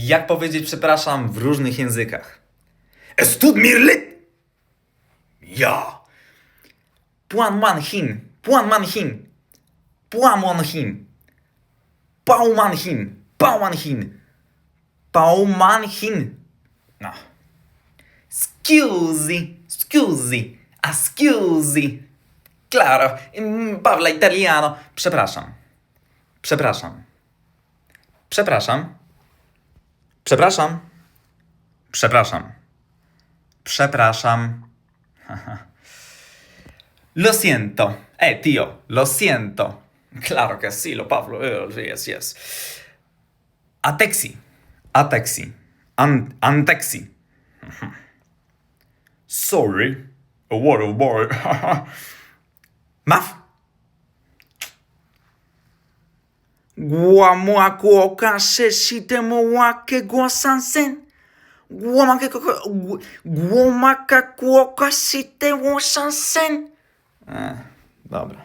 Jak powiedzieć przepraszam w różnych językach? Es tut mir leid! Ja! Puan man hin! Puan man hin! Puan man hin! Pau man hin! Pau man hin! Pau man hin! No. Scusi! Scusi! A scusi! Claro! Parla italiano! Przepraszam. Przepraszam. Przepraszam. Przepraszam. Przepraszam. Przepraszam. Lo siento. Tio, lo siento. Claro que sí, lo Pablo. Yes, yes. A taxi. A taxi. An taxi. Sorry. What a boy. Maf. Guamuakuoka sheshitemo wake guasansen. Guamakakuoka shite wasansen. Dobra.